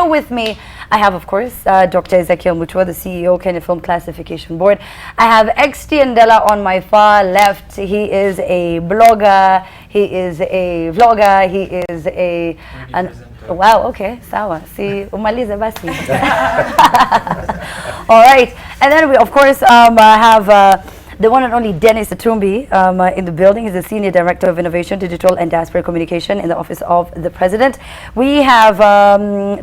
studio with me, I have, of course, Dr. Ezekiel Mutua, the CEO, Kenya Film Classification Board. I have Estienne Dela on my far left. He is a blogger, he is a vlogger, he is a... Wow, okay, sawa. Si, umalize basi. All right. And then we, of course, have... the one and only Dennis Atumbi in the building. He's the Senior Director of Innovation, Digital and Diaspora Communication in the Office of the President. We have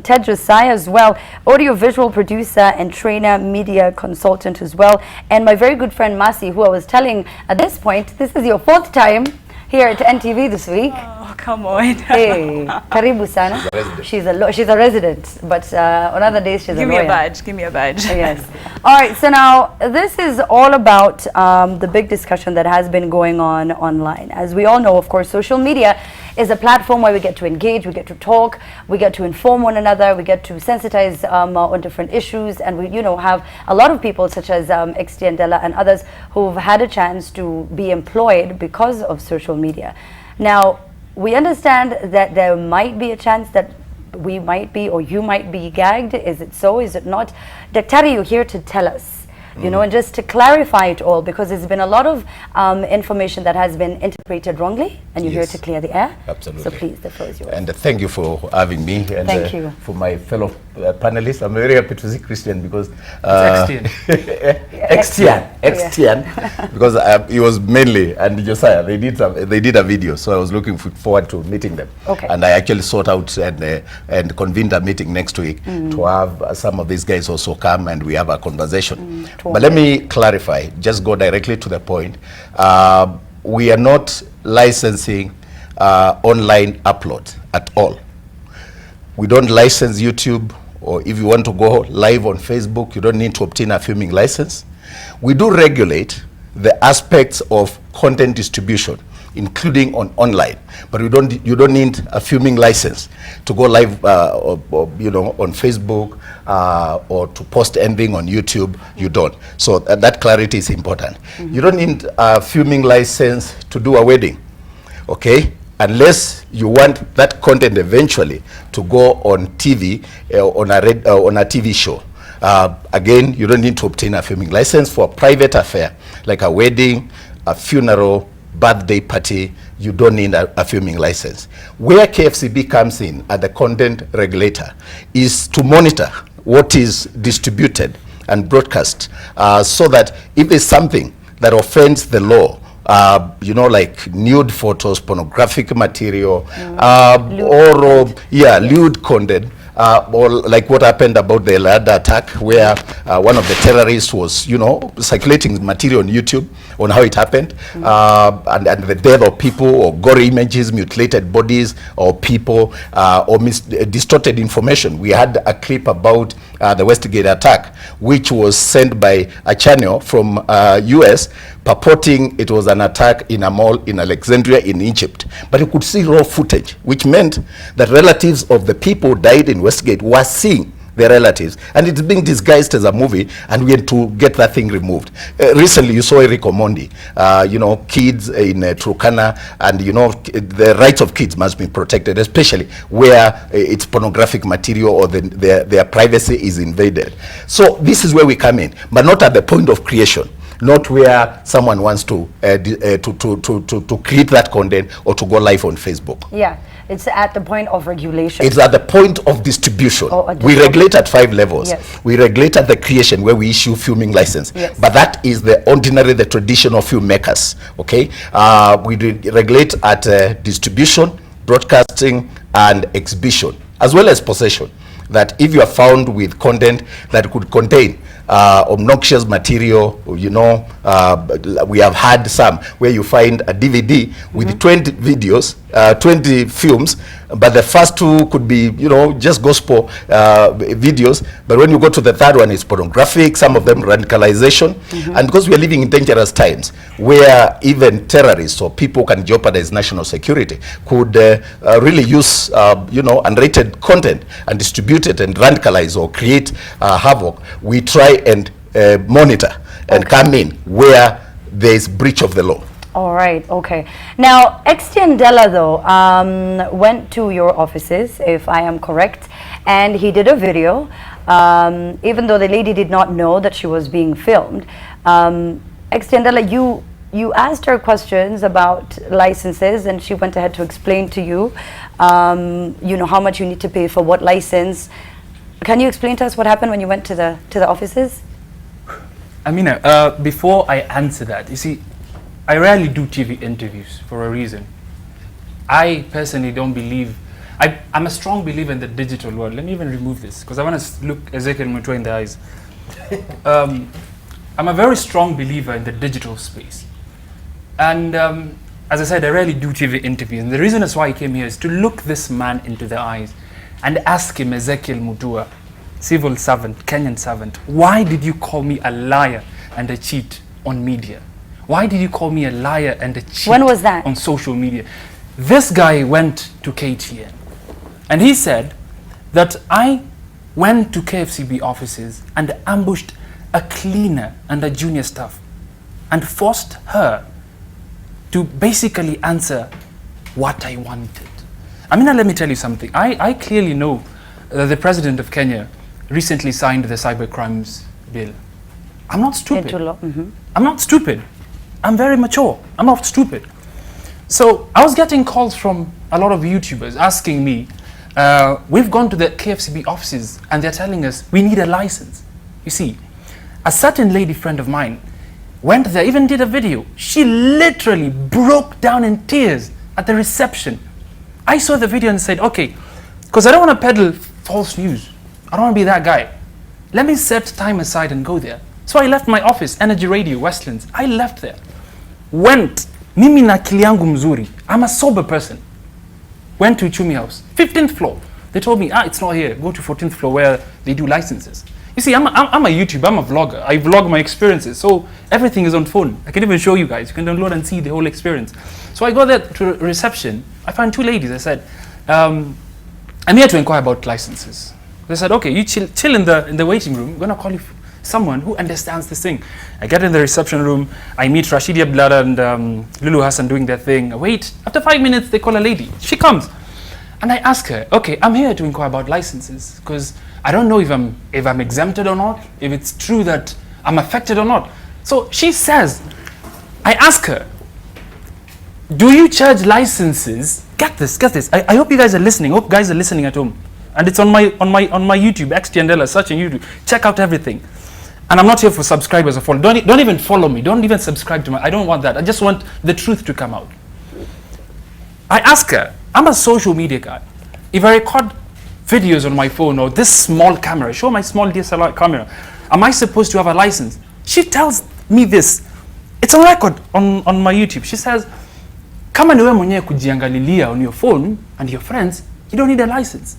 Ted Josiah as well, audio-visual producer and trainer, media consultant as well. And my very good friend Masi, who I was telling at this point, this is your 4th time here at NTV this week. Oh, come on. Hey, karibu sana. She's a resident, but on other days she's a lawyer. Give me a badge, give me a badge. Yes. All right, so now this is all about the big discussion that has been going on online. As we all know, of course, social media is a platform where we get to engage, we get to talk, we get to inform one another, we get to sensitize on different issues, and we, have a lot of people such as Estienne Dela and others who've had a chance to be employed because of social media. Now, we understand that there might be a chance that we might be, or you might be gagged. Is it so? Is it not? Daktari, you're here to tell us. And just to clarify it all, because there's been a lot of information that has been interpreted wrongly, and you're here to clear the air. Absolutely. So please, the floor is yours. And thank you for having me. And thank you. For my fellow panelists. I'm very happy to see Christian because... Estienne. Because he was mainly, and Josiah, they did a video, so I was looking forward to meeting them. Okay. And I actually sought out and convened a meeting next week to have some of these guys also come and we have a conversation. But let me clarify, just go directly to the point. We are not licensing online upload at all. We don't license YouTube, or if you want to go live on Facebook, you don't need to obtain a filming license. We do regulate the aspects of content distribution, including online, but you don't need a filming license to go live, on Facebook or to post anything on YouTube. You don't. So that clarity is important. You don't need a filming license to do a wedding, okay? Unless you want that content eventually to go on TV on a TV show. Again, you don't need to obtain a filming license for a private affair like a wedding, a funeral, birthday party. You don't need a filming license. Where KFCB comes in as the content regulator is to monitor what is distributed and broadcast, so that if there's something that offends the law, like nude photos, pornographic material, lewd content, or like what happened about the Lada attack, where one of the terrorists was, circulating material on YouTube on how it happened, and the death of people, or gory images, mutilated bodies, or people, or distorted information. We had a clip about the Westgate attack, which was sent by a channel from US, purporting it was an attack in a mall in Alexandria in Egypt. But you could see raw footage, which meant that relatives of the people who died in Westgate were seeing their relatives, and it's being disguised as a movie, and we had to get that thing removed. Recently, you saw Eric Omondi, kids in Turkana, and the rights of kids must be protected, especially where it's pornographic material or their privacy is invaded. So this is where we come in, but not at the point of creation. Not where someone wants to create that content or to go live on Facebook. Yeah, it's at the point of regulation. It's at the point of distribution. We regulate at 5 levels. Yes. We regulate at the creation, where we issue filming license. Yes. But that is the traditional filmmakers. Okay, we regulate at distribution, broadcasting, and exhibition, as well as possession. That if you are found with content that could contain obnoxious material, we have had some where you find a DVD with 20 videos, 20 films, but the first 2 could be, just gospel videos, but when you go to the third one, it's pornographic, some of them radicalization, and because we are living in dangerous times where even terrorists or people can jeopardize national security could really use, unrated content and distribute it and radicalize or create havoc, we try and monitor and come in where there is breach of the law. All right, okay. Now, Extiendela, though, went to your offices, if I am correct, and he did a video, even though the lady did not know that she was being filmed. Extiendela, you asked her questions about licenses, and she went ahead to explain to you, you know, how much you need to pay for what license. Can you explain to us what happened when you went to the offices? Amina, before I answer that, you see, I rarely do TV interviews for a reason. I personally don't believe, I'm a strong believer in the digital world. Let me even remove this, because I want to look Ezekiel Mutua in the eyes. I'm a very strong believer in the digital space. And as I said, I rarely do TV interviews. And the reason that's why I came here is to look this man into the eyes and ask him, Ezekiel Mutua, civil servant, Kenyan servant, why did you call me a liar and a cheat on media? Why did you call me a liar and a cheat When was that? on social media? This guy went to KTN and he said that I went to KFCB offices and ambushed a cleaner and a junior staff and forced her to basically answer what I wanted. Amina, let me tell you something. I clearly know that the president of Kenya recently signed the cyber crimes bill. I'm not stupid. Into law. I'm not stupid. I'm very mature. I'm not stupid. So I was getting calls from a lot of YouTubers asking me, we've gone to the KFCB offices and they're telling us we need a license. You see, a certain lady friend of mine went there, even did a video. She literally broke down in tears at the reception. I saw the video and said, okay, because I don't want to peddle false news. I don't want to be that guy. Let me set time aside and go there. So I left my office, Energy Radio, Westlands. I left there. Went, mimi na akili yangu mzuri. I'm a sober person. Went to Chumi House, 15th floor. They told me, it's not here. Go to 14th floor where they do licenses. You see, I'm a YouTuber, I'm a vlogger. I vlog my experiences. So everything is on phone. I can even show you guys. You can download and see the whole experience. So I go there to reception. I found two ladies. I said, I'm here to inquire about licenses. They said, okay, you chill in the waiting room. I'm going to call you someone who understands this thing. I get in the reception room. I meet Rashidia Blada and Lulu Hassan doing their thing. I wait. After 5 minutes, they call a lady. She comes. And I ask her, okay, I'm here to inquire about licenses because I don't know if I'm exempted or not, if it's true that I'm affected or not. So she says, I ask her, do you charge licenses? Get this. I hope you guys are listening. I hope guys are listening at home. And it's on my YouTube, Extiendela, searching YouTube. Check out everything. And I'm not here for subscribers or follow. Don't even follow me. Don't even subscribe to my. I don't want that. I just want the truth to come out. I ask her, I'm a social media guy. If I record videos on my phone or this small camera, show my small DSLR camera, am I supposed to have a license? She tells me this. It's on record on my YouTube. She says, kama niwe mwenyewe kujiangalilia on your phone and your friends, you don't need a license.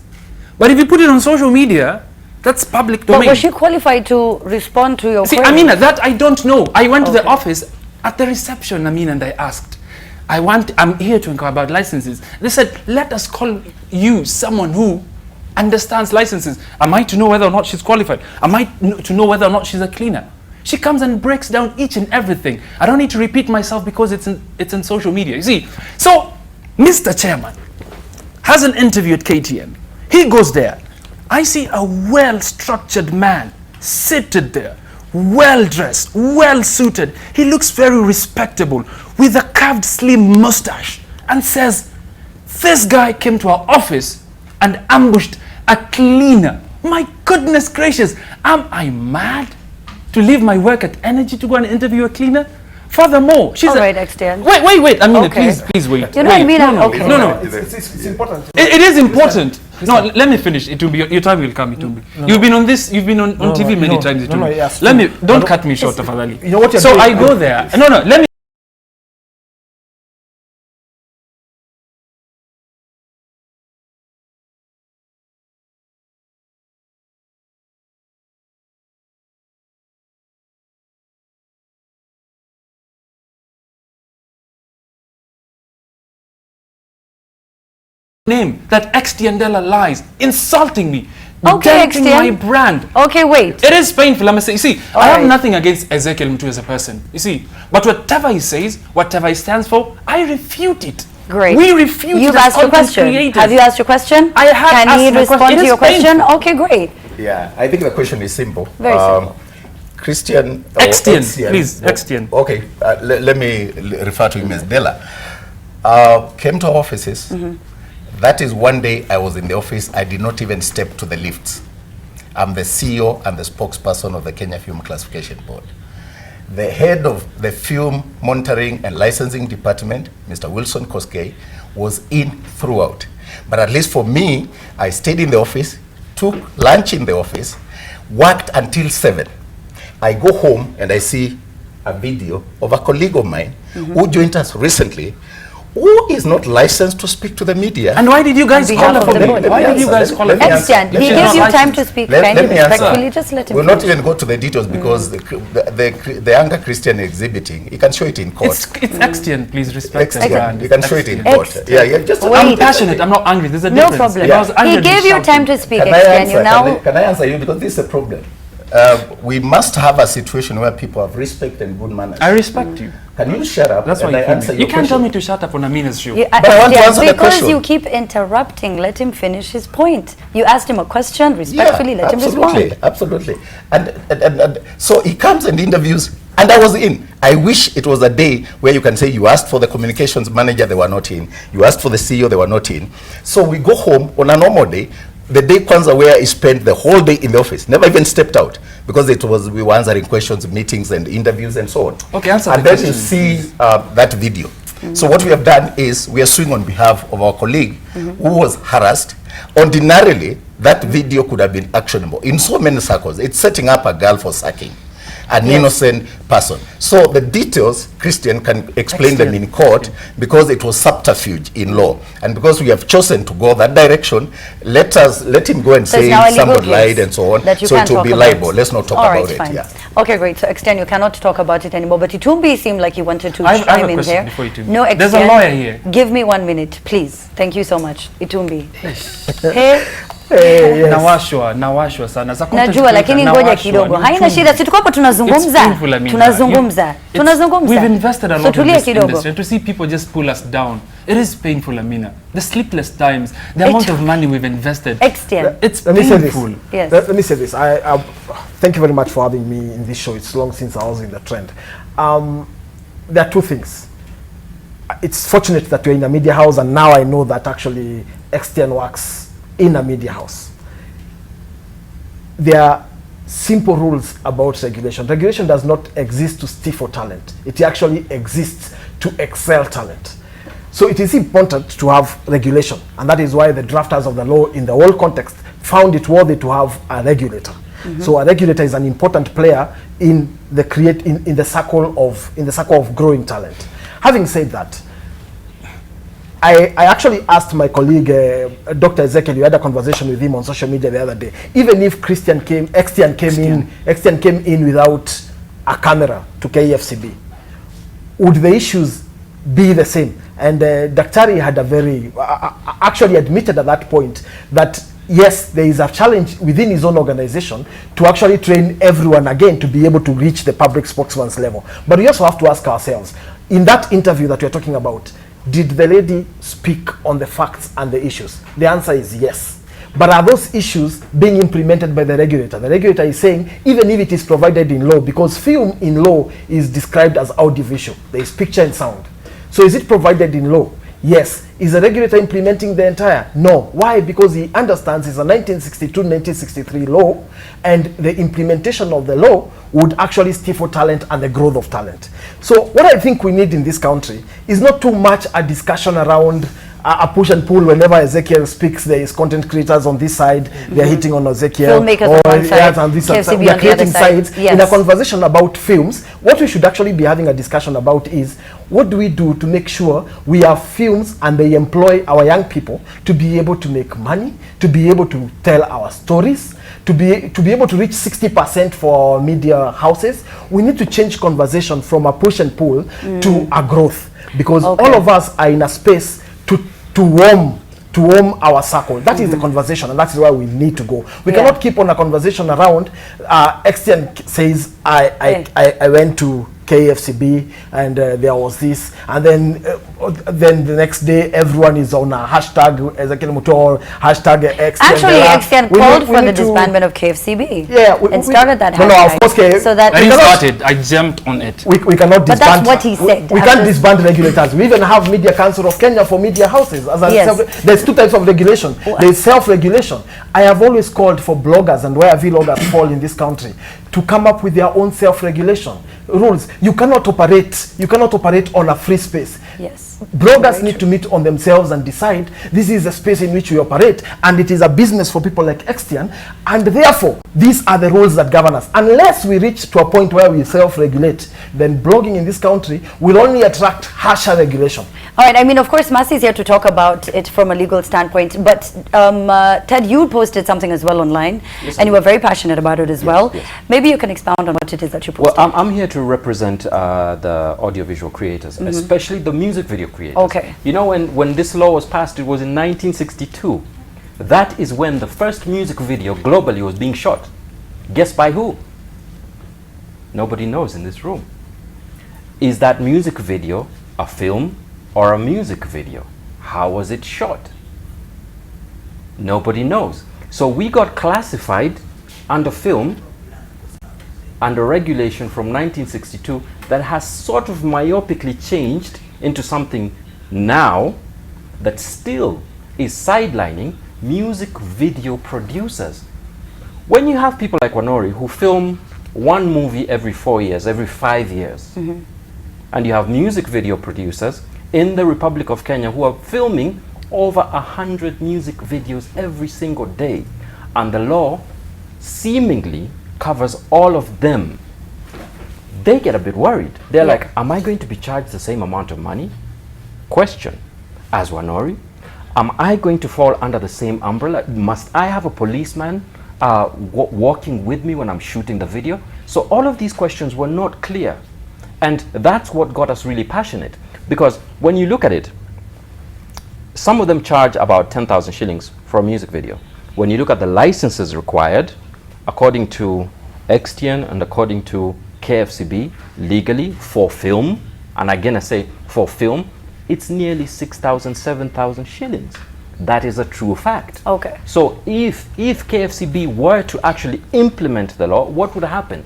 But if you put it on social media, that's public domain. But was she qualified to respond to your See, query? Amina, that I don't know. I went to the office at the reception, Amina, and I asked, I'm here to inquire about licenses. They said, let us call you someone who understands licenses. Am I to know whether or not she's qualified? Am I to know whether or not she's a cleaner? She comes and breaks down each and everything. I don't need to repeat myself because it's in social media. You see, so Mr. Chairman has an interview at KTN. He goes there. I see a well-structured man seated there, well-dressed, well-suited. He looks very respectable with a carved slim mustache and says, this guy came to our office and ambushed a cleaner. My goodness gracious, am I mad to leave my work at Energy to go and interview a cleaner? Furthermore, she's all right, Extiend. Wait, Amina, Okay. please wait. You know what I mean? Okay. No. It's important. It is important. No, let me finish. It will be your time will come. It will be. You've been on this. You've been on TV many times. It will be. yes. Let me. Don't cut me short, Tafadhali. You know what you're So doing? I go there. No. Let me. Name that Extiendela lies, insulting me, Okay, denting my Extian. brand. Okay, wait. It is painful, I must say. You see, All I have right. nothing against Ezekiel Mutu as a person. You see, but whatever he says, whatever he stands for, I refute it. Great. We refute You've it as asked your content question. creators. Have you asked your question? I have Can asked he my respond question. to It your is painful. question? Okay, great. Yeah, I think the question is simple. Very simple. Christian. or Extian, please, Extian. Okay, let me refer to him as Dela. Came to our offices. That is one day I was in the office. I did not even step to the lifts. I'm the CEO and the spokesperson of the Kenya Film Classification Board. The head of the Film Monitoring and Licensing Department, Mr. Wilson Koskei, was in throughout. But at least for me, I stayed in the office, took lunch in the office, worked until 7. I go home and I see a video of a colleague of mine who joined us recently, who is not licensed to speak to the media. And why did you guys On call behalf her of for the me? board. Why did you guys call her? Let me answer. Extian, he Let me gave answer. you time to speak. Let Kindly, me answer. respectfully, just let him We'll not finish. even go to the details because the anger Christian exhibiting, you can show it in court. It's Extian, please respect the Extian. brand. You can show it in Extian. court. Extian. Yeah, just Wait. I'm passionate, I'm not angry. There's a No difference. problem. If I was angry, He I'd be gave you shouting. time to speak, Can I Extian. answer? You now... Can I answer you? Because this is a problem. We must have a situation where people have respect and good manners. I respect you. Can you shut up? That's why and you I came answer here. your You can't tell question? me to shut up on Amina's show. Yeah, But I want to Extian, answer the because question. you keep interrupting, let him finish his point. You asked him a question, respectfully, let him respond. Absolutely. And so he comes and interviews, and I was in. I wish it was a day where you can say you asked for the communications manager, they were not in. You asked for the CEO, they were not in. So we go home on a normal day. The day Kwanza where he spent the whole day in the office, never even stepped out, because we were answering questions, meetings and interviews and so on. Okay, answer and the then question. you see that video. So what we have done is we are suing on behalf of our colleague who was harassed. Ordinarily, that video could have been actionable in so many circles. It's setting up a girl for sacking an innocent person. So the details, Christian can explain them in court, because it was subterfuge in law. And because we have chosen to go that direction, let him go and So it's say now a legal someone case lied and so on. that you So can't it will talk be about. liable. Let's not talk All right, about it. fine. Yeah. Okay, great. So Extian, you cannot talk about it anymore. But Itumbi seemed like he wanted to I have chime a in question there. before Itumbi. No, Extian. There's a lawyer here. Give me 1 minute, please. Thank you so much, Itumbi. Hey, Nawashwa sana. Za content najua creator, lakini ngoja nawashwa, kidogo. ni Haina uchungu. shida, si tuko hapa It's tunazungumza. painful, Amina. Tunazungumza. Tunazungumza. We've invested a So lot in tulia this kidogo. industry, and to see people just pull us down, it is painful, Amina. The sleepless times, the amount of money we've invested, Extian. it's Let me say this. painful. Yes. Let me say this. I thank you very much for having me in this show. It's long since I was in the trend. There are two things. It's fortunate that you're in a media house, and now I know that actually Extian works in a media house. There are simple rules about regulation. Regulation does not exist to stifle talent. It actually exists to excel talent. So it is important to have regulation, and that is why the drafters of the law in the world context found it worthy to have a regulator. So a regulator is an important player in the in the circle of growing talent. Having said that, I actually asked my colleague Dr. Ezekiel. We had a conversation with him on social media the other day. Even if Extian came in without a camera to KFCB, would the issues be the same? And Daktari had a very actually admitted at that point that yes, there is a challenge within his own organization to actually train everyone again to be able to reach the public spokesman's level. But we also have to ask ourselves, in that interview that we're talking about, did the lady speak on the facts and the issues? The answer is yes. But are those issues being implemented by the regulator? The regulator is saying, even if it is provided in law, because film in law is described as audiovisual, there is picture and sound. So is it provided in law? Yes. Is the regulator implementing the entire? No. Why? Because he understands it's a 1962-1963 law, and the implementation of the law would actually stifle talent and the growth of talent. So what I think we need in this country is not too much a discussion around a push and pull. Whenever Ezekiel speaks, there is content creators on this side, they're hitting on Ezekiel. Filmmakers on one side, on this KFCB side. We on are the other creating side. sides. Yes. In a conversation about films, what we should actually be having a discussion about is, what do we do to make sure we have films and they employ our young people to be able to make money, to be able to tell our stories, to be able to reach 60% for media houses. We need to change conversation from a push and pull to a growth, because all of us are in a space to warm to warm our circle. That is the conversation, and that is where we need to go. We cannot keep on a conversation around. Extian says, I went to KFCB and there was this, and then the next day everyone is on a hashtag Ezekiel Mutol, hashtag Extian. Actually, Extian called for the disbandment of KFCB. Yeah, and started that hashtag. No, of course, so that When he started, I jumped on it. we cannot disband. But that's what he said. We can't disband regulators. We even have Media Council of Kenya for media houses. As there's two types of regulation. There's self-regulation. I have always called for bloggers and where vloggers fall in this country to come up with their own self-regulation rules. You cannot operate on a free space. Yes. Bloggers need to meet on themselves and decide this is a space in which we operate, and it is a business for people like Extian, and therefore these are the rules that govern us. Unless we reach to a point where we self-regulate, then blogging in this country will only attract harsher regulation. All right, I mean, of course, Masi is here to talk about it from a legal standpoint, but Ted, you posted something as well online, and you were very passionate about it as well. Yes. Maybe you can expound on what it is that you posted. Well, I'm here to represent the audiovisual creators, especially the music video creators. Okay. You know, when this law was passed, it was in 1962. That is when the first music video globally was being shot. Guess by who? Nobody knows in this room. Is that music video a film or a music video? How was it shot? Nobody knows. So we got classified under film, under regulation from 1962 that has sort of myopically changed into something now that still is sidelining music video producers. When you have people like Wanori who film one movie every 4 years, every 5 years, and you have music video producers in the Republic of Kenya who are filming over 100 music videos every single day, and the law seemingly covers all of them, they get a bit worried. They're like, am I going to be charged the same amount of money? Question, as Wanori, am I going to fall under the same umbrella? Must I have a policeman walking with me when I'm shooting the video? So all of these questions were not clear. And that's what got us really passionate. Because when you look at it, some of them charge about 10,000 shillings for a music video. When you look at the licenses required, according to Extian and according to KFCB, legally for film, and again I say for film, it's nearly 6,000, 7,000 shillings. That is a true fact. Okay. So if KFCB were to actually implement the law, what would happen?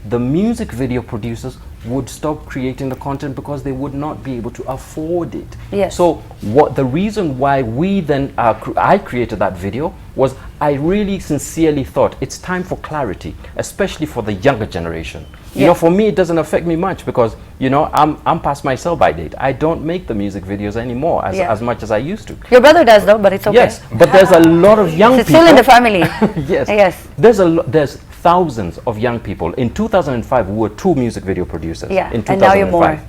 The music video producers would stop creating the content because they would not be able to afford it. Yes. So what the reason why we then I created that video was I really sincerely thought it's time for clarity, especially for the younger generation. You know, for me it doesn't affect me much because, you know, I'm past my sell by date. I don't make the music videos anymore as much as I used to. Your brother does though, but it's okay. Yes, but there's a lot of young It's people. still in the family. Yes. Yes. There's thousands of young people. In 2005, we were 2 music video producers. Yeah, In 2005. and now you're more.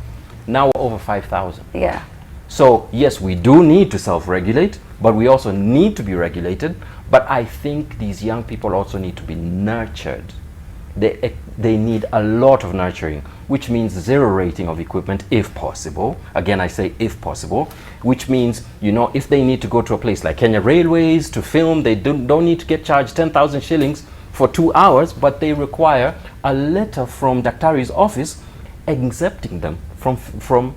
Now we're over 5,000. Yeah. So yes, we do need to self-regulate, but we also need to be regulated. But I think these young people also need to be nurtured. They need a lot of nurturing, which means 0 rating of equipment if possible. Again, I say if possible, which means, you know, if they need to go to a place like Kenya Railways to film, they don't need to get charged 10,000 shillings for 2 hours, but they require a letter from Daktari's office exempting them from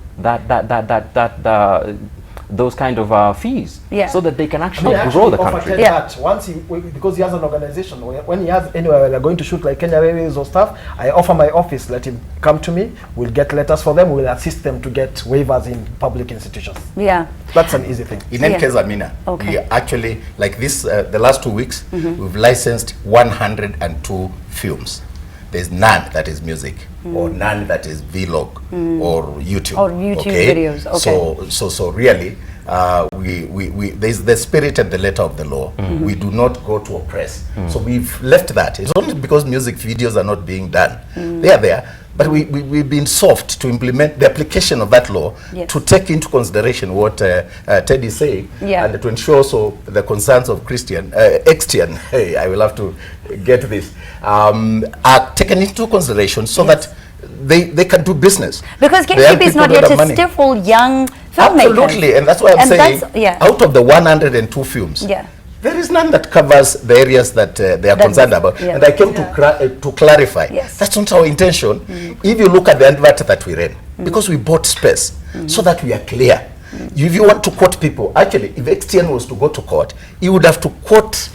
those kind of fees, so that they can actually grow the country. That once because he has an organization, when he has anywhere they're going to shoot like Kenya Railways or stuff, I offer my office, let him come to me, we'll get letters for them, we'll assist them to get waivers in public institutions. Yeah. That's an easy thing. In any case, Amina, we actually, like this, the last 2 weeks, we've licensed 102 films. There's none that is music, or none that is vlog, or YouTube. Or YouTube videos, okay. So really, there's the spirit and the letter of the law. We do not go to oppress. So we've left that. It's only because music videos are not being done. They are there, but we've been soft to implement the application of that law, to take into consideration what Ted is saying, and to ensure also the concerns of Extian, hey, I will have to get this, are taken into consideration so that they can do business. Because They are KCB is people not that yet have to money. stifle young filmmakers. Absolutely, and that's why I'm And saying, that's- yeah. out of the 102 films, Yeah. there is none that covers the areas that they are That concerned is- about. yeah. And I came to clarify, Yes. that's not our intention. If you look at the advert that we ran, because we bought space, so that we are clear. If you want to quote people, actually, if XTN was to go to court, he would have to quote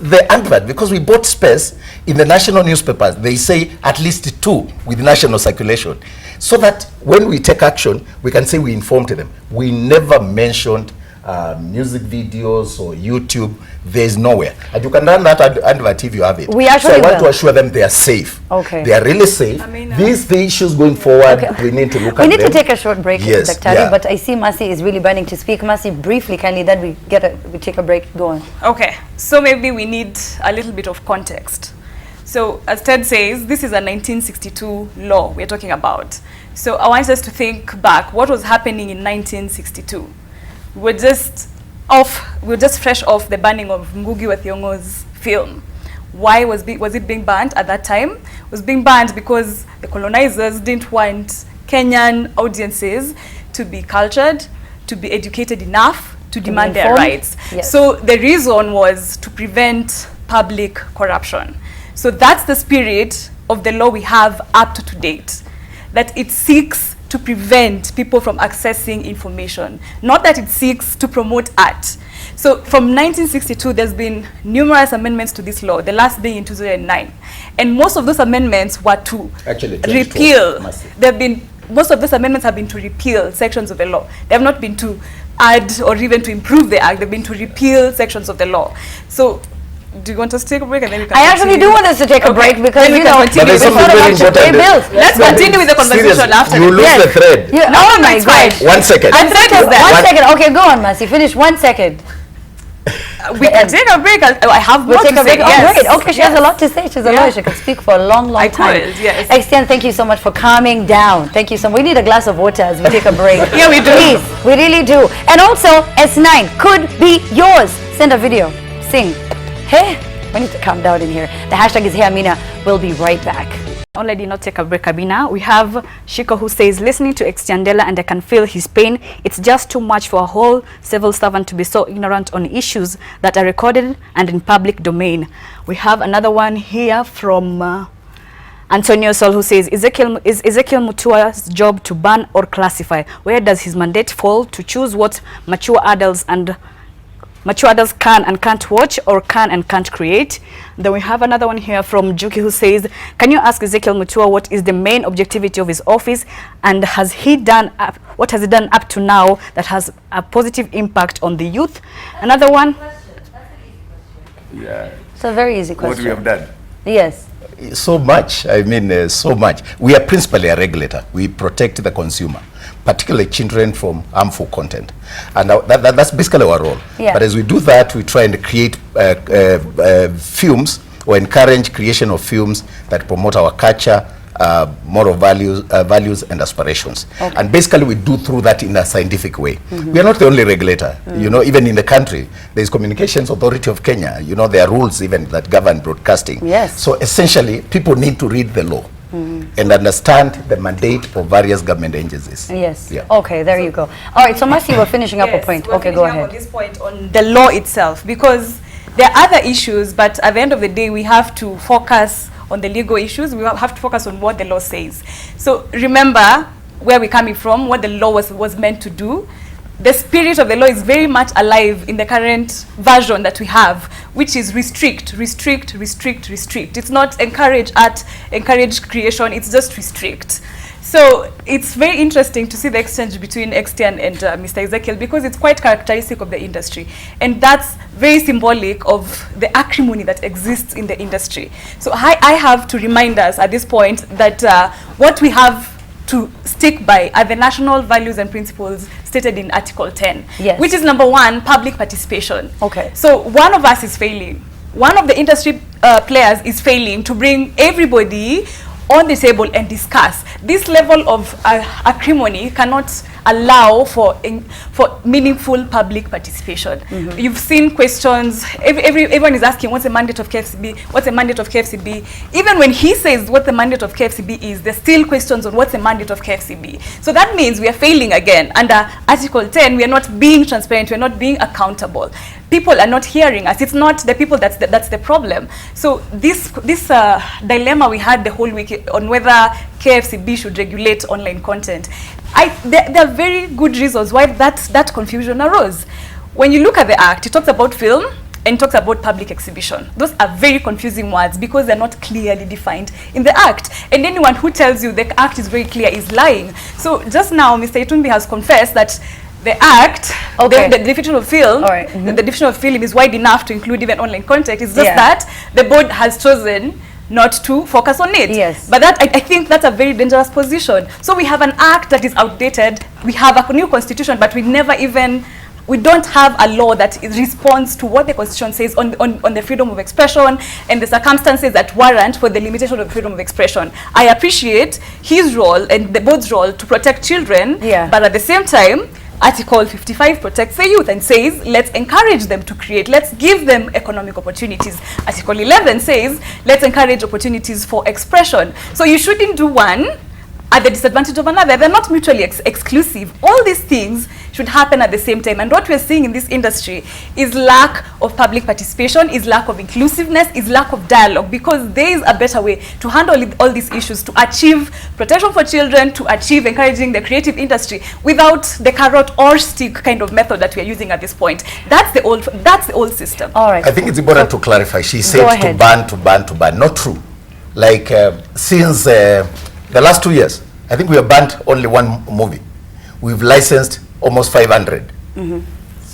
the advert, because we bought space in the national newspapers. They say at least 2 with national circulation, so that when we take action, we can say we informed them. We never mentioned music videos or YouTube. There is nowhere, and you can run that advert if you have it. We actually so I want will. to assure them they are safe. Okay. They are really safe. I mean, These the issues going forward. Okay. We need to look We at need them. to take a short break, Yes, Dr. yeah. but I see Mercy is really burning to speak. Mercy, briefly, kindly, then we take a break. Go on. Okay, so maybe we need a little bit of context. So as Ted says, this is a 1962 law we're talking about. So I want us to think back, what was happening in 1962? We're just fresh off the banning of Ngugi wa Thiong'o's film. Why was it being banned at that time? It was being banned because the colonizers didn't want Kenyan audiences to be cultured, to be educated enough to demand their informed? rights. Yes. So the reason was to prevent public corruption. So that's the spirit of the law we have up to date, that it seeks to prevent people from accessing information, not that it seeks to promote art. So from 1962, there's been numerous amendments to this law, the last being in 2009. And most of those amendments were to Actually, 2012, repeal. massive. Most of those amendments have been to repeal sections of the law. They have not been to add or even to improve the act. They've been to repeal sections of the law. So do you want us to take a break and then we can I actually continue? do want us to take a Okay. break because, Then we you can know, continue. But there's we something thought very about to pay important. bills. Let's continue with the conversation Seriously, after you the lose break. the thread. Yeah, No, oh no, my it's God. fine. 1 second. And that is that. One second. Okay, go on, Mercy. Finish 1 second. We can take a break. I have more We'll take to a break. say. Oh, Yes. great. Okay, she has a lot to say. She's a Yeah. lawyer. She can speak for a long, long I time. could, yes. XTN, thank you so much for calming down. Thank you so much. We need a glass of water as we take a break. Yeah, we do. Please, we really do. And also, S9 could be yours. Send a video. Sing. Hey, we need to calm down in here. The hashtag is HeyAmina. We'll be right back. Only did not take a break, Abina. We have Shiko who says, listening to Extiandela and I can feel his pain. It's just too much for a whole civil servant to be so ignorant on issues that are recorded and in public domain. We have another one here from Antonio Sol who says, is Ezekiel Mutua's job to ban or classify? Where does his mandate fall to choose what mature adults can and can't watch or can and can't create? Then we have another one here from Juki who says, can you ask Ezekiel Mutua what is the main objectivity of his office and what has he done up to now that has a positive impact on the youth? Another one. Yeah. It's a very easy What question. we have done. Yes. So much. I mean, so much. We are principally a regulator. We protect the consumer, particularly children from harmful content. And that's basically our role. Yeah. But as we do that, we try and create films or encourage creation of films that promote our culture, moral values and aspirations. Okay. And basically we do through that in a scientific way. We are not the only regulator. You know, even in the country, there is Communications Authority of Kenya. You know, there are rules even that govern broadcasting. Yes. So essentially, people need to read the law and understand the mandate of various government agencies. Yes. Yeah. Okay, there you go. All right, so Mercy, we're finishing up a Yes, point. we're Okay, go finishing up ahead. on this point on the law itself, because there are other issues, but at the end of the day, we have to focus on the legal issues. We have to focus on what the law says. So remember where we're coming from, what the law was meant to do. The spirit of the law is very much alive in the current version that we have, which is restrict, restrict, restrict, restrict. It's not encourage art, encourage creation, it's just restrict. So it's very interesting to see the exchange between XTN and Mr. Ezekiel, because it's quite characteristic of the industry. And that's very symbolic of the acrimony that exists in the industry. So I have to remind us at this point that what we have to stick by are the national values and principles stated in Article 10, Yes. which is number 1, public participation. Okay. So one of us is failing. One of the industry players is failing to bring everybody on the table and discuss. This level of acrimony cannot allow for meaningful public participation. You've seen questions, everyone is asking what's the mandate of KFCB, what's the mandate of KFCB. Even when he says what the mandate of KFCB is, there's still questions on what's the mandate of KFCB. So that means we are failing again. Under Article 10, we are not being transparent, we're not being accountable. People are not hearing us. It's not the people that's the problem. So this dilemma we had the whole week on whether KFCB should regulate online content, there are very good reasons why that confusion arose. When you look at the Act, it talks about film and it talks about public exhibition. Those are very confusing words because they're not clearly defined in the Act. And anyone who tells you the Act is very clear is lying. So just now, Mr. Itumbi has confessed that the Act, Okay. the definition of film, All right. the definition of film is wide enough to include even online content. It's just Yeah. that the board has chosen not to focus on it. Yes. But I think that's a very dangerous position. So we have an Act that is outdated. We have a new constitution, but we don't have a law that responds to what the constitution says on the freedom of expression and the circumstances that warrant for the limitation of freedom of expression. I appreciate his role and the board's role to protect children, Yeah. but at the same time, Article 55 protects the youth and says, let's encourage them to create. Let's give them economic opportunities. Article 11 says, let's encourage opportunities for expression. So you shouldn't do one at the disadvantage of another. They're not mutually exclusive. All these things should happen at the same time. And what we're seeing in this industry is lack of public participation, is lack of inclusiveness, is lack of dialogue, because there is a better way to handle all these issues, to achieve protection for children, to achieve encouraging the creative industry without the carrot or stick kind of method that we are using at this point. That's the old system. All right. I think it's important to clarify. She Go said to ahead. ban. Not true. Like since the last 2 years, I think we have banned only one movie. We've licensed almost 500.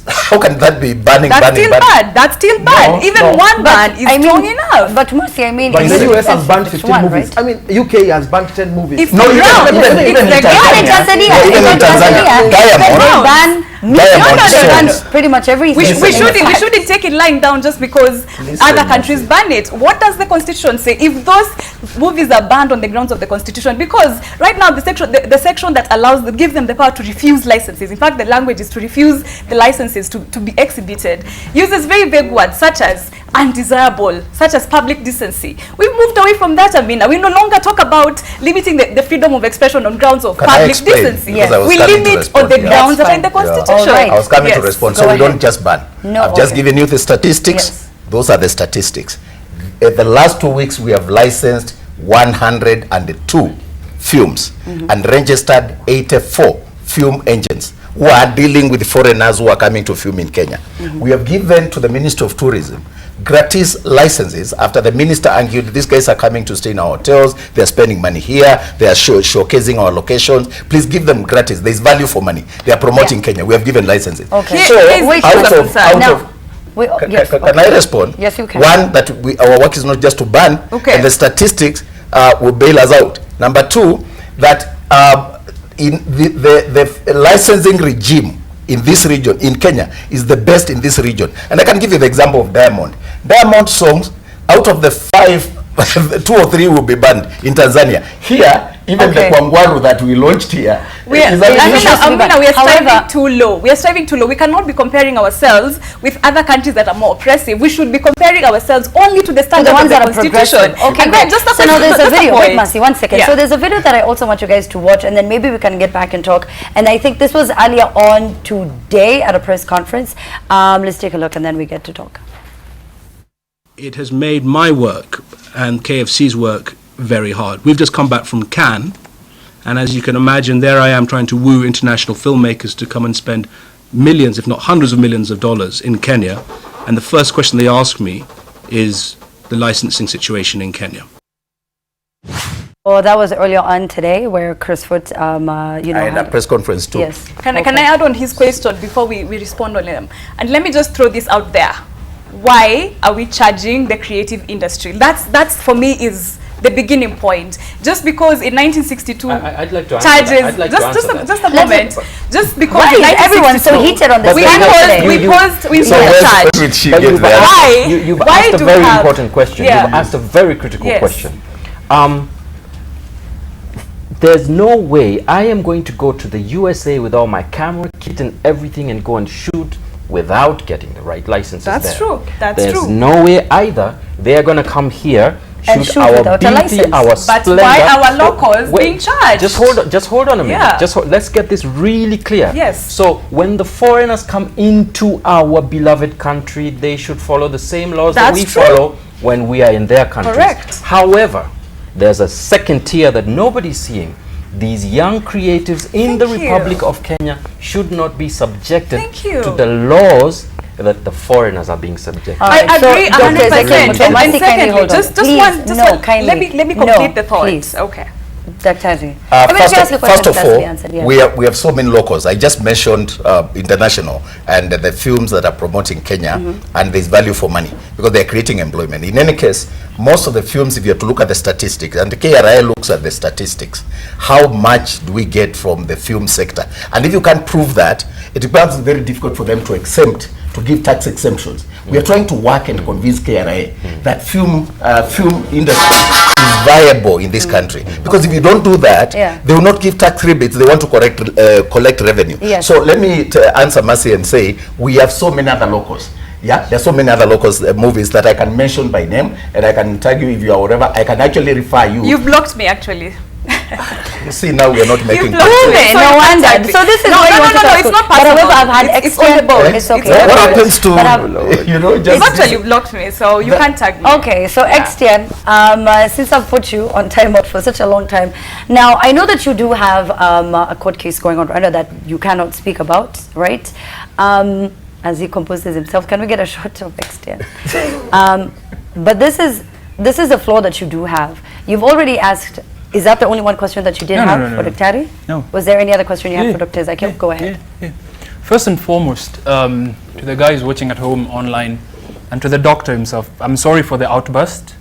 How can that be banning? That's still bad. That's still bad. No, Even no. one ban is strong enough. But Mercy, I mean, But the it's- US has it's banned just 15 one, movies. right? I mean, UK has banned 10 movies. It's No, the ground. even It's in the Tanzania. ground. Even in Tanzania, Yeah, even in Tanzania, Diamond. they ban Diamond they ban songs. pretty much everything. We In shouldn't fact. take it lying down just because other countries ban it. What does the constitution say? If those movies are banned on the grounds of the constitution, because right now the section that gives them the power to refuse licenses. In fact, the language is to refuse the licenses to be exhibited. Uses very vague words such as undesirable, such as public decency. We've moved away from that, Amina. We no longer talk about limiting the freedom of expression on grounds of Can I public explain? decency. Because I was We coming to limit respond, on the yeah. grounds that are in the That's fine. constitution. All right. I was coming Yes. to respond. Go So we ahead. don't just ban. No, I've just okay. given you the statistics. Yes. Those are the statistics. In the last 2 weeks, we have licensed 102 films and registered 84 film engines who are dealing with foreigners who are coming to film in Kenya. We have given to the Ministry of Tourism gratis licenses after the minister argued these guys are coming to stay in our hotels, they are spending money here, they are showcasing our locations. Please give them gratis. There is value for money. They are promoting Kenya. We have given licenses. Okay. Here- So here's Wait, out the of, concern. out Now, of yes, can okay. I respond? Yes, you can. One, that our work is not just to ban, Okay. and the statistics will bail us out. Number two, that in the licensing regime in this region, in Kenya, is the best in this region. And I can give you the example of Diamond. Diamond songs, out of the 5, 2 or 3 will be banned in Tanzania. Here, even Okay. the Kwangwaru that we launched here, We are, is actually- Amina, we are striving However- too low. We are striving too low. We cannot be comparing ourselves with other countries that are more oppressive. We should be comparing ourselves only to the To standards the ones of the that are Constitution. progressive. Okay, And then great. just a So now there's a just video. point. Wait, Mercy, 1 second. Yeah. So there's a video that I also want you guys to watch, and then maybe we can get back and talk. And I think this was earlier on today at a press conference. Let's take a look, and then we get to talk. It has made my work and KFC's work very hard. We've just come back from Cannes, and as you can imagine, there I am trying to woo international filmmakers to come and spend millions, if not hundreds of millions of dollars in Kenya. And the first question they ask me is the licensing situation in Kenya. Well, that was earlier on today, where Chris Foot, you know, and a press conference too. yes. Can I add on his question before we respond on them? And let me just throw this out there. Why are we charging the creative industry? That's for me is the beginning point. Just because in 1962 I'd like to answer charges that. I'd like to answer that. just a Let's- moment. Just because Why in is everyone so 1962 heated on this we panel today? we So imposed a charge. where did she But get you've there? asked, Why? you've Why asked a do very we have- important question. Yeah. You've asked a very critical Yes. question. there's no way I am going to go to the USA with all my camera kit and everything and go and shoot without getting the right licenses. That's there. true. That's There's true. no way either they're going to come here, And shoot shoot our without a beauty, license. our But splendor. why our So, locals wait, being charged? Just hold on a minute. Yeah. Let's get this really clear. Yes. So when the foreigners come into our beloved country, they should follow the same laws that That's we true. follow when we are in their countries. Correct. However, there's a second tier that nobody's seeing. These young creatives in the Thank you. Republic of Kenya should not be subjected Thank you. to the laws that the foreigners are being subjected. All I right, so agree Dr. 100%. Ezekiel, And Masi, kindly secondly, hold on. just Please, one, just no, one. kindly. Let me complete No, the thought. please. Okay. Dr. Azi. First of all, yeah. we have so many locals. I just mentioned international and the films that are promoting Kenya, and there's value for money because they're creating employment. In any case, most of the films, if you have to look at the statistics, and the KRI looks at the statistics, how much do we get from the film sector? And if you can't prove that, it becomes very difficult for them to exempt, to give tax exemptions. We are trying to work and convince KRA that film industry is viable in this country. Because if you don't do that, Yeah. they will not give tax rebates. They want to collect revenue. Yes. So let me answer Mercy and say we have so many other locals. Yeah, there's so many other locals movies that I can mention by name, and I can tag you if you are whatever. I can actually refer you. You blocked me actually. You see, now we are not making blocked me. Okay, So no you wonder. can't So this is No, why you no, want no, to no, talk it's to- not But however, personal. I've had It's on the extent. board. It's okay. What happens to, But I've- you know, just Actually, you blocked me, so you can't tag me. Okay, so Extian, since I've put you on timeout for such a long time, now I know that you do have a court case going on right now that you cannot speak about, right? As he composes himself, can we get a shot of Extian? But this is a flaw that you do have. You've already asked. Is that the only one question that you did No, no, have no, no, for no. Dr. Tari? No. Was there any other question you had Yeah, for Dr. Ezekiel? yeah, Go ahead. yeah. First and foremost, to the guys watching at home online and to the doctor himself, I'm sorry for the outburst.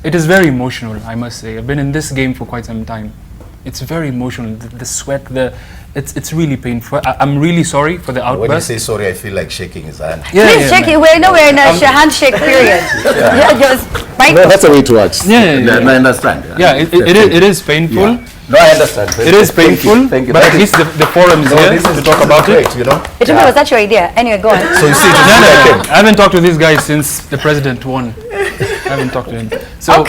It is very emotional, I must say. I've been in this game for quite some time. It's very emotional. The sweat, it's really painful. I'm really sorry for the when you outburst. say sorry, I feel like shaking his hand. Yeah, Please yeah, check man. it. We're in a handshake period. Yeah, just, right? That's a way to watch. Yeah. I understand. Yeah, it is painful. Yeah. No, I understand. It is Thank you. painful, Thank you. but Thank at you. least the forum is No, here this to is talk about it. great, you know. Itumbi, was that your idea? Anyway, go on. So you see, No, just like him. I haven't talked to these guys since the president won. I haven't talked to him. So,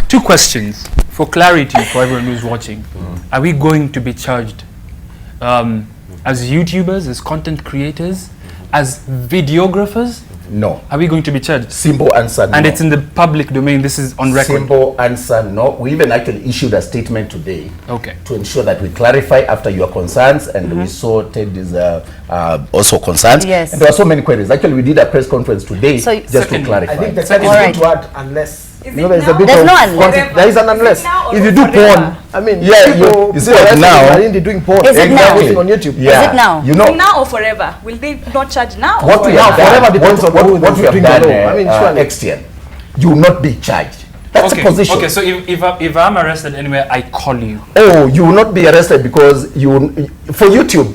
two questions for clarity for everyone who's watching. Are we going to be charged as YouTubers, as content creators, as videographers? No. Are we going to be charged? Simple answer, no. And it's in the public domain. This is on record. Simple answer, no. We even actually issued a statement today Okay. to ensure that we clarify after your concerns, and we saw Ted is also concerns. Yes. And there are so many queries. Actually, we did a press conference today So- just to Secondly, clarify. I think the So- second Alright. is going to add unless. Is You know, it there's a now? bit There's of no unless. concept. There is an Is it unless. now or If you do forever? porn, I mean, Yeah, people you see who are what arrested now- in Malindi doing porn. Is it now? Posting on YouTube. Yeah. Is it now? You know, Now or forever? Will they not charge now? or what we forever? have done, forever depends on what who we is have doing the done law. I mean, surely. next year, you will not be charged. That's Okay. the position. Okay. So if I'm arrested anywhere, I call you. Oh, you will not be arrested because for YouTube,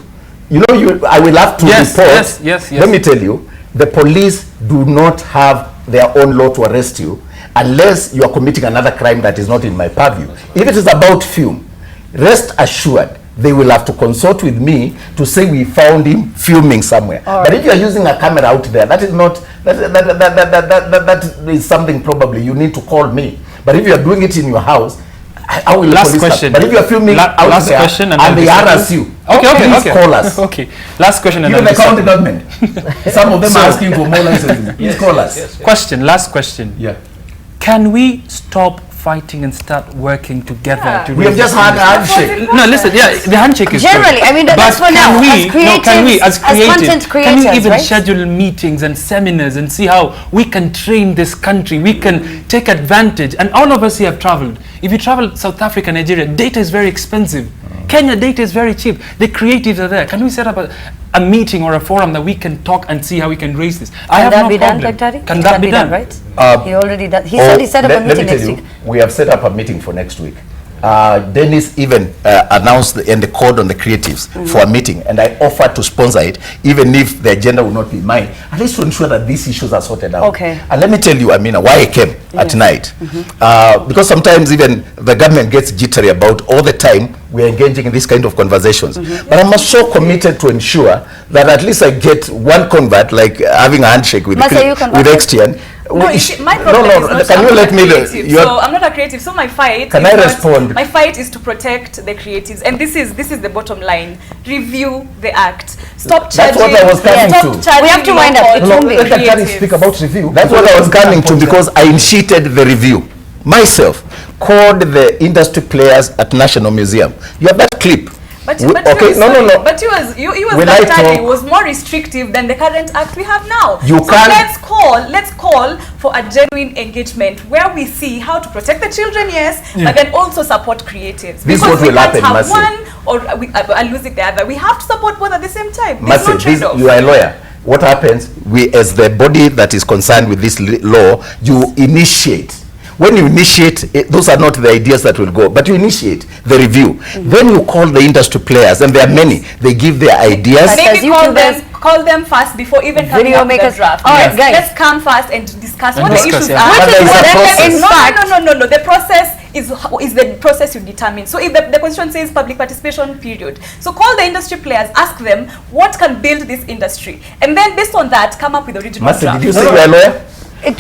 you know, I will have to Yes, report. yes. Let me tell you, the police do not have their own law to arrest you unless you are committing another crime that is not in my purview. If it is about film, rest assured, they will have to consult with me to say we found him filming somewhere. But if you are using a camera out there, that is not, that is something probably you need to call me. But if you are doing it in your house, I will Last police question. But if you are filming out last there question and and then they the second. harass you, Okay. please call us. Okay. Last question and Even then the the county second. government, some of them are asking for more licenses. Please call us. Question. Last question. Yeah. Can we stop fighting and start working together Yeah. to We have raise just this had a industry? handshake. No, listen. Yeah, the handshake is Generally, good. I mean, that's But for now. can we? As Can we, creatives, as as creatives, content can we creators, even right? schedule meetings and seminars and see how we can train this country? We can take advantage. And all of us here have traveled. If you travel South Africa, Nigeria, data is very expensive. Kenya, data is very cheap. The creatives are there. Can we set up a meeting or a forum that we can talk and see how we can raise this? I Can have that no be done, problem. Dr. Tari? Can that be done? right? Uh, He already done. He Oh, said he set up a let meeting me tell next you, week. we have set up a meeting for next week. Dennis even announced and the code on the creatives for a meeting, and I offered to sponsor it, even if the agenda will not be mine, at least to ensure that these issues are sorted out. Okay. And let me tell you, Amina, why I came at night. Because sometimes even the government gets jittery about all the time we're engaging in this kind of conversations. But I'm so committed to ensure that at least I get one convert, like having a handshake with Masa, you convert? Extian. No, you see, my problem is not, can you I'm let not me a creative, you're- so I'm not a creative. So my fight Can is I not- respond? My fight is to protect the creatives, and this is the bottom line. Review the act. Stop That's charging. what I was coming stop to. charging We have to wind up. local It's No, Tumbi. let Daktari creatives. speak about review. That's what I was coming to, because I initiated the review myself, called the industry players at National Museum. You have that clip. But, We- but okay, you no, was, no, no. But you was Will I Daktari talk? was more restrictive than the current act we have now. You so can't- let's call for a genuine engagement where we see how to protect the children, yes, but then also support creatives. This is because what we will can't happen, have Mercy. one or we are losing the other. We have to support both at the same time. There's Mercy, no trade-off. you are a lawyer. What happens, we as the body that is concerned with this law, you initiate. When you initiate, those are not the ideas that will go, but you initiate the review. Then you call the industry players, and there are many. They give their ideas. But as Maybe YouTubers- call them first before even coming Video up with makers- the draft. All right, Yes, guys. let's come first and discuss And what discuss, the issues yeah. are. But there is a Then process. in In fact, fact- no. The process is the process you determine. So if the constitution says public participation period, so call the industry players, ask them what can build this industry, and then based on that, come up with the original Mercy, draft. did you say you are a lawyer?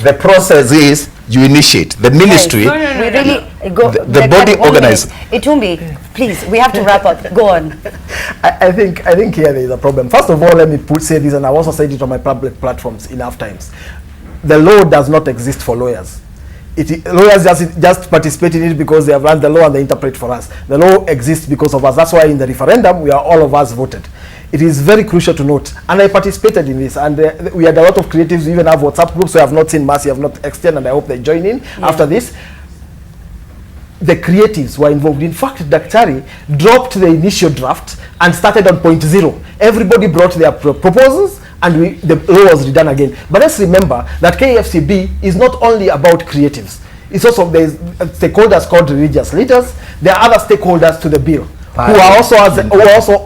The process is you initiate. The ministry, We really go. The Daktari, body 1 minute. organized. Itumbi, please, we have to wrap up. Go on. I think here there is a problem. First of all, let me say this, and I've also said it on my public platforms enough times. The law does not exist for lawyers. Lawyers just participate in it because they have run the law and they interpret for us. The law exists because of us. That's why in the referendum, all of us voted. It is very crucial to note, and I participated in this, and we had a lot of creatives. We even have WhatsApp groups, so I have not seen Mercy, I have not extended, and I hope they join in after this. The creatives were involved. In fact, Daktari dropped the initial draft and started on point 0. Everybody brought their proposals, and the law was redone again. But let's remember that KFCB is not only about creatives. It's also, there's stakeholders called religious leaders. There are other stakeholders to the bill who are also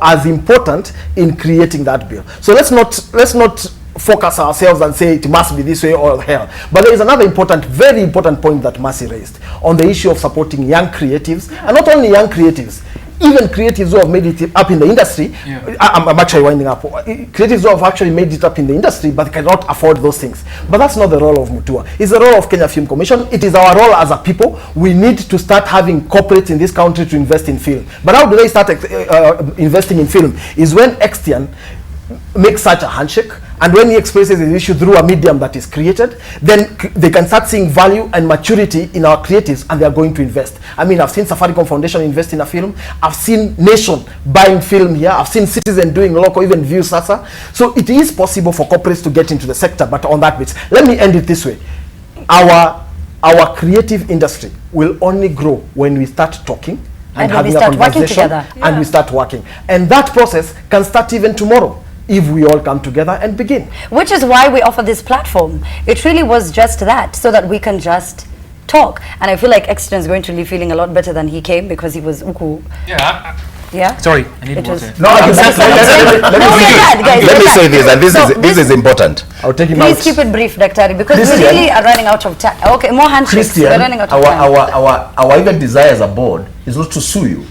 as important in creating that bill. So let's not focus ourselves and say it must be this way or hell. But there is another very important point that Mercy raised on the issue of supporting young creatives, and not only young creatives, even creatives who have made it up in the industry. I'm actually winding up. Creatives who have actually made it up in the industry but cannot afford those things. But that's not the role of Mutua. It's the role of Kenya Film Commission. It is our role as a people. We need to start having corporates in this country to invest in film. But how do they start investing in film? Is when Extian makes such a handshake, and when he expresses his issue through a medium that is created, then they can start seeing value and maturity in our creatives, and they are going to invest. I mean, I've seen Safaricom Foundation invest in a film. I've seen Nation buying film here. I've seen Citizen doing local, even View Sasa. So it is possible for corporates to get into the sector, but on that bit, let me end it this way. Our creative industry will only grow when we start talking and when we having a start working conversation, together. and we start working. And that process can start even tomorrow if we all come together and begin. Which is why we offer this platform. It really was just that, so that we can just talk. And I feel like Extian is going to leave feeling a lot better than he came, because he was uku. Yeah. Yeah? Sorry, I need It was- water. No, let me say this, and this is important. I'll take him Please out. keep it brief, Daktari, because we Christian. really are running out of time. Okay, more handshakes. Christian, We're running out of time. our even desire as a board is not to sue you.